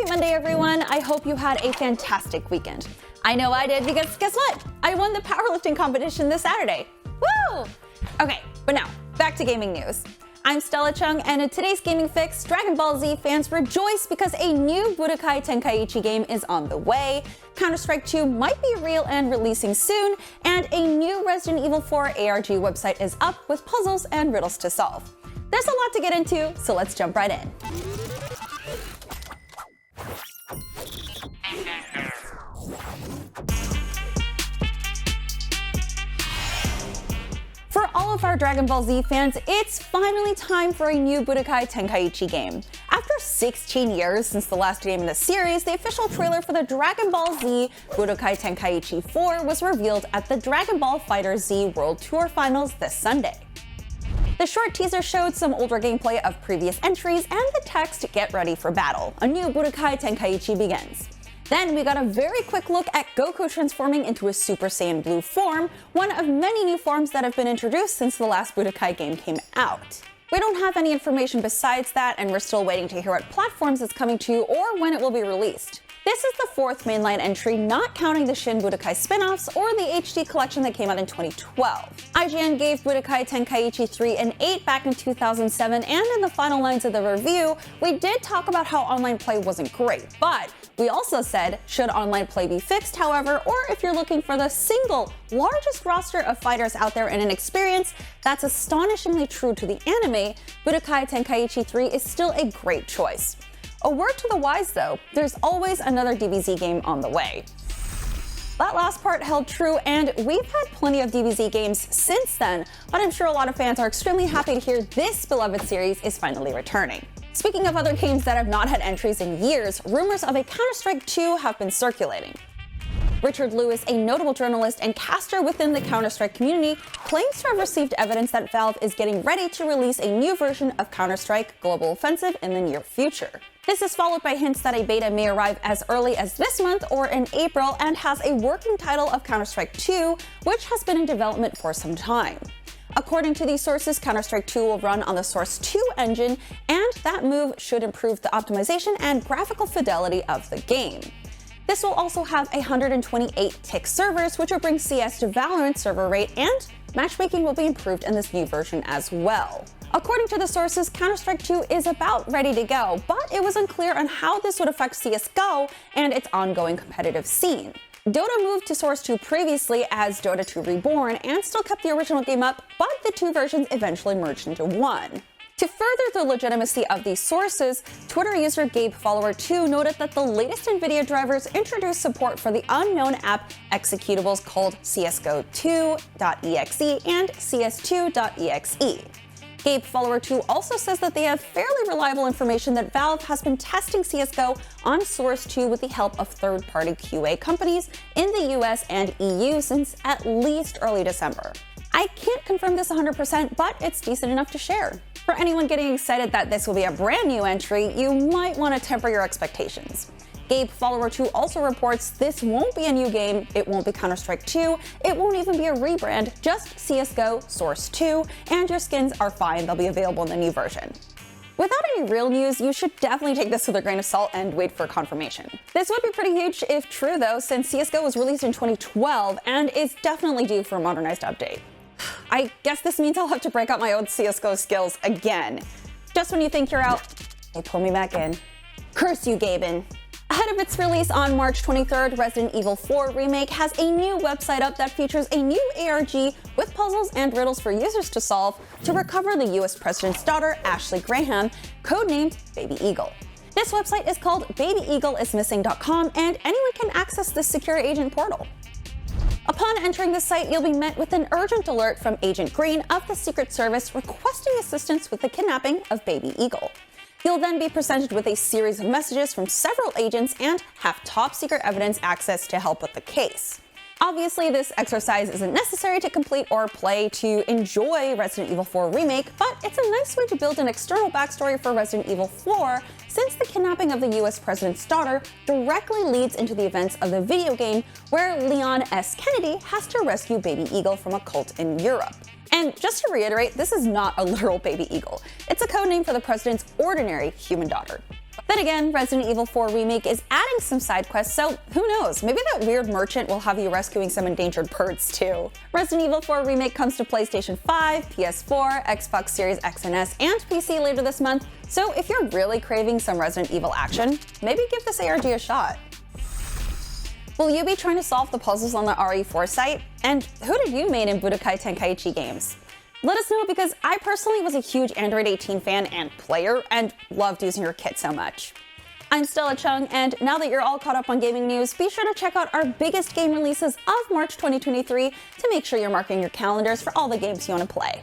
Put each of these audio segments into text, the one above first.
Happy Monday, everyone. I hope you had a fantastic weekend. I know I did because guess what? I won the powerlifting competition this Saturday. Woo! Okay, but now, back to gaming news. I'm Stella Chung, and in today's Gaming Fix, Dragon Ball Z fans rejoice because a new Budokai Tenkaichi game is on the way, CounterStrike 2 might be real and releasing soon, and a new Resident Evil 4 ARG website is up with puzzles and riddles to solve. There's a lot to get into, so let's jump right in. For all of our Dragon Ball Z fans, it's finally time for a new Budokai Tenkaichi game. After 16 years since the last game in the series, the official trailer for the Dragon Ball Z Budokai Tenkaichi 4 was revealed at the Dragon Ball FighterZ World Tour Finals this Sunday. The short teaser showed some older gameplay of previous entries and the text "Get ready for battle. A new Budokai Tenkaichi begins." Then we got a very quick look at Goku transforming into a Super Saiyan Blue form, one of many new forms that have been introduced since the last Budokai game came out. We don't have any information besides that, and we're still waiting to hear what platforms it's coming to or when it will be released. This is the fourth mainline entry, not counting the Shin Budokai spin-offs or the HD collection that came out in 2012. IGN gave Budokai Tenkaichi 3 an 8 back in 2007, and in the final lines of the review, we did talk about how online play wasn't great, but we also said, should online play be fixed, however, or if you're looking for the single largest roster of fighters out there in an experience that's astonishingly true to the anime, Budokai Tenkaichi 3 is still a great choice. A word to the wise though, there's always another DBZ game on the way. That last part held true, and we've had plenty of DBZ games since then, but I'm sure a lot of fans are extremely happy to hear this beloved series is finally returning. Speaking of other games that have not had entries in years, rumors of a CounterStrike 2 have been circulating. Richard Lewis, a notable journalist and caster within the CounterStrike community, claims to have received evidence that Valve is getting ready to release a new version of CounterStrike Global Offensive in the near future. This is followed by hints that a beta may arrive as early as this month or in April and has a working title of CounterStrike 2, which has been in development for some time. According to these sources, CounterStrike 2 will run on the Source 2 engine, and that move should improve the optimization and graphical fidelity of the game. This will also have 128 tick servers, which will bring CS to Valorant server rate, and matchmaking will be improved in this new version as well. According to the sources, CounterStrike 2 is about ready to go, but it was unclear on how this would affect CSGO and its ongoing competitive scene. Dota moved to Source 2 previously as Dota 2 Reborn and still kept the original game up, but the two versions eventually merged into one. To further the legitimacy of these sources, Twitter user GabeFollower2 noted that the latest NVIDIA drivers introduced support for the unknown app executables called CSGO2.exe and CS2.exe. GabeFollower2 also says that they have fairly reliable information that Valve has been testing CSGO on Source 2 with the help of third-party QA companies in the US and EU since at least early December. I can't confirm this 100%, but it's decent enough to share. For anyone getting excited that this will be a brand new entry, you might want to temper your expectations. GabeFollower2 also reports this won't be a new game, it won't be CounterStrike 2, it won't even be a rebrand, just CSGO Source 2, and your skins are fine, they'll be available in the new version. Without any real news, you should definitely take this with a grain of salt and wait for confirmation. This would be pretty huge if true though, since CSGO was released in 2012 and is definitely due for a modernized update. I guess this means I'll have to break out my old CSGO skills again. Just when you think you're out, they pull me back in. Curse you, Gaben. Ahead of its release on March 23rd, Resident Evil 4 Remake has a new website up that features a new ARG with puzzles and riddles for users to solve to recover the US President's daughter, Ashley Graham, codenamed Baby Eagle. This website is called babyeagleismissing.com, and anyone can access this secure agent portal. Upon entering the site, you'll be met with an urgent alert from Agent Green of the Secret Service requesting assistance with the kidnapping of Baby Eagle. You'll then be presented with a series of messages from several agents and have top-secret evidence access to help with the case. Obviously, this exercise isn't necessary to complete or play to enjoy Resident Evil 4 Remake, but it's a nice way to build an external backstory for Resident Evil 4, since the kidnapping of the US President's daughter directly leads into the events of the video game where Leon S. Kennedy has to rescue Baby Eagle from a cult in Europe. And just to reiterate, this is not a literal baby eagle. It's a codename for the president's ordinary human daughter. Then again, Resident Evil 4 Remake is adding some side quests, so who knows, maybe that weird merchant will have you rescuing some endangered birds too. Resident Evil 4 Remake comes to PlayStation 5, PS4, Xbox Series X and S, and PC later this month, so if you're really craving some Resident Evil action, maybe give this ARG a shot. Will you be trying to solve the puzzles on the RE4 site? And who did you main in Budokai Tenkaichi games? Let us know, because I personally was a huge Android 18 fan and player and loved using your kit so much. I'm Stella Chung, and now that you're all caught up on gaming news, be sure to check out our biggest game releases of March 2023 to make sure you're marking your calendars for all the games you want to play.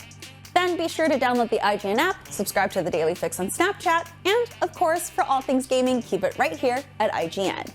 Then be sure to download the IGN app, subscribe to the Daily Fix on Snapchat, and of course, for all things gaming, keep it right here at IGN.